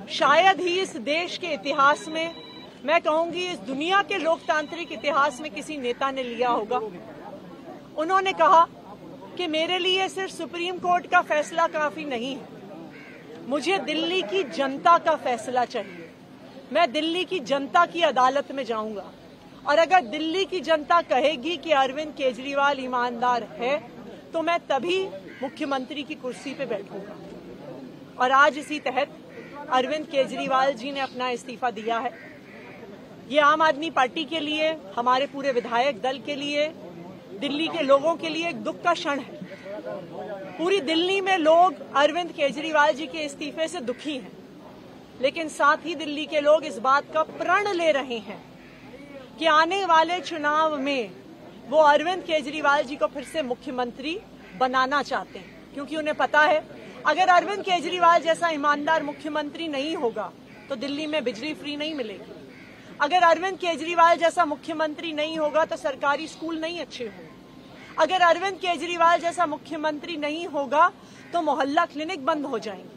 शायद ही इस देश के इतिहास में, मैं कहूंगी इस दुनिया के लोकतांत्रिक इतिहास में किसी नेता ने लिया होगा। उन्होंने कहा कि मेरे लिए सिर्फ सुप्रीम कोर्ट का फैसला काफी नहीं है, मुझे दिल्ली की जनता का फैसला चाहिए। मैं दिल्ली की जनता की अदालत में जाऊंगा और अगर दिल्ली की जनता कहेगी कि अरविंद केजरीवाल ईमानदार है तो मैं तभी मुख्यमंत्री की कुर्सी पे बैठूंगा। और आज इसी तहत अरविंद केजरीवाल जी ने अपना इस्तीफा दिया है। ये आम आदमी पार्टी के लिए, हमारे पूरे विधायक दल के लिए, दिल्ली के लोगों के लिए एक दुख का क्षण है। पूरी दिल्ली में लोग अरविंद केजरीवाल जी के इस्तीफे से दुखी हैं, लेकिन साथ ही दिल्ली के लोग इस बात का प्रण ले रहे हैं कि आने वाले चुनाव में वो अरविंद केजरीवाल जी को फिर से मुख्यमंत्री बनाना चाहते हैं, क्योंकि उन्हें पता है अगर अरविंद केजरीवाल जैसा ईमानदार मुख्यमंत्री नहीं होगा तो दिल्ली में बिजली फ्री नहीं मिलेगी। अगर अरविंद केजरीवाल जैसा मुख्यमंत्री नहीं होगा तो सरकारी स्कूल नहीं अच्छे होंगे। अगर अरविंद केजरीवाल जैसा मुख्यमंत्री नहीं होगा तो मोहल्ला क्लिनिक बंद हो जाएंगे।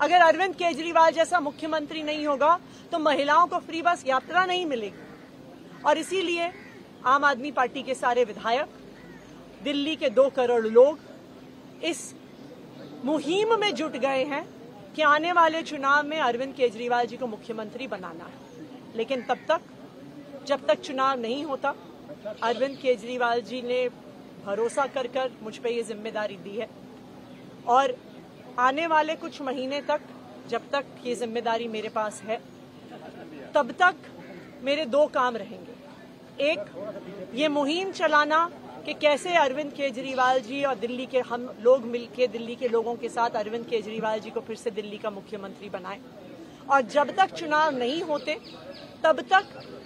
अगर अरविंद केजरीवाल जैसा मुख्यमंत्री नहीं होगा तो महिलाओं को फ्री बस यात्रा नहीं मिलेगी। और इसीलिए आम आदमी पार्टी के सारे विधायक, दिल्ली के 2 करोड़ लोग इस मुहिम में जुट गए हैं कि आने वाले चुनाव में अरविंद केजरीवाल जी को मुख्यमंत्री बनाना है। लेकिन तब तक, जब तक चुनाव नहीं होता, अरविंद केजरीवाल जी ने भरोसा कर मुझ पे ये जिम्मेदारी दी है और आने वाले कुछ महीने तक, जब तक ये जिम्मेदारी मेरे पास है, तब तक मेरे 2 काम रहेंगे। एक, ये मुहिम चलाना कि कैसे अरविंद केजरीवाल जी और दिल्ली के हम लोग मिलकर दिल्ली के लोगों के साथ अरविंद केजरीवाल जी को फिर से दिल्ली का मुख्यमंत्री बनाएं। और जब तक चुनाव नहीं होते तब तक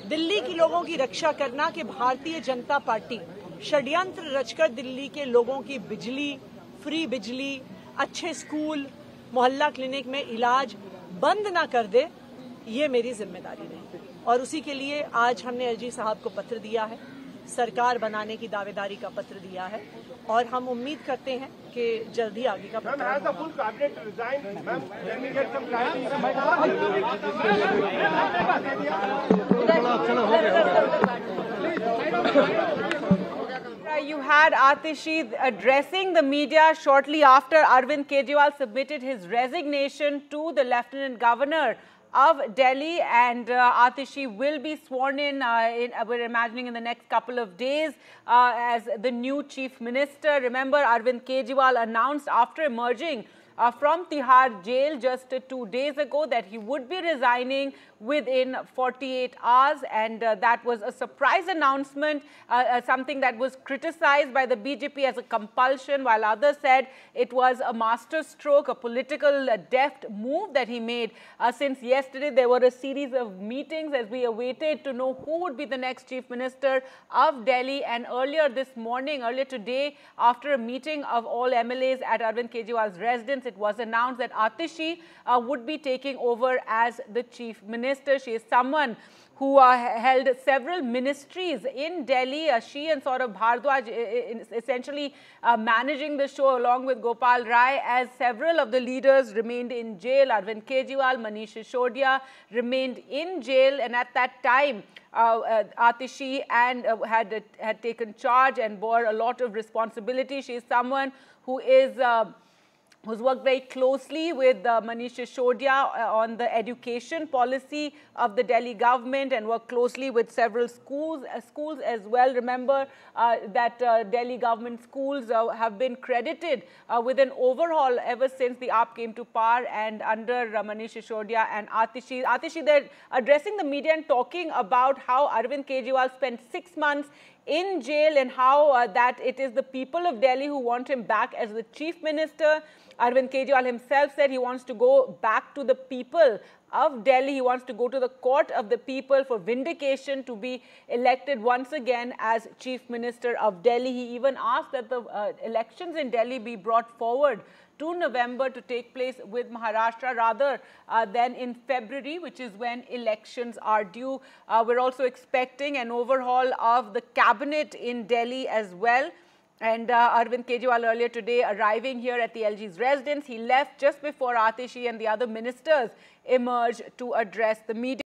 दिल्ली के लोगों की रक्षा करना कि भारतीय जनता पार्टी षड्यंत्र रचकर दिल्ली के लोगों की बिजली, फ्री बिजली, अच्छे स्कूल, मोहल्ला क्लिनिक में इलाज बंद ना कर दे, ये मेरी जिम्मेदारी रही। और उसी के लिए आज हमने एलजी साहब को पत्र दिया है, सरकार बनाने की दावेदारी का पत्र दिया है और हम उम्मीद करते हैं कि जल्द ही आगे का You had Atishi addressing the media shortly after Arvind Kejriwal submitted his resignation to the Lieutenant Governor of Delhi, and Atishi will be sworn in, we're imagining in the next couple of days, as the new Chief Minister. Remember, Arvind Kejriwal announced after emerging from Tihar jail just 2 days ago that he would be resigning within 48 hours, and that was a surprise announcement, something that was criticized by the BJP as a compulsion, while others said it was a masterstroke, a political deft move that he made. Since yesterday, there were a series of meetings as we awaited to know who would be the next Chief Minister of Delhi, and earlier this morning, earlier today, after a meeting of all MLAs at Arvind Kejriwal's residence, it was announced that Atishi would be taking over as the Chief Minister. She is someone who held several ministries in Delhi. She and Saurabh Bhardwaj essentially managing the show along with Gopal Rai, as several of the leaders remained in jail. Arvind Kejriwal, Manish Sisodiya remained in jail, and at that time Atishi had taken charge and bore a lot of responsibility. She is someone who is who's worked very closely with Manish Sisodiya on the education policy of the Delhi government and worked closely with several schools as well. Remember that Delhi government schools have been credited with an overhaul ever since the AAP came to power, and under Manish Sisodiya and Atishi. Atishi, they're addressing the media and talking about how Arvind Kejriwal spent 6 months in jail and how that it is the people of Delhi who want him back as the chief minister. Arvind Kejriwal himself said he wants to go back to the people of Delhi. He wants to go to the court of the people for vindication to be elected once again as chief minister of Delhi. He even asked that the elections in Delhi be brought forward to November to take place with Maharashtra rather than in February, which is when elections are due. We're also expecting an overhaul of the cabinet in Delhi as well. And Arvind Kejriwal earlier today arriving here at the LG's residence, he left just before Atishi and the other ministers emerge to address the media.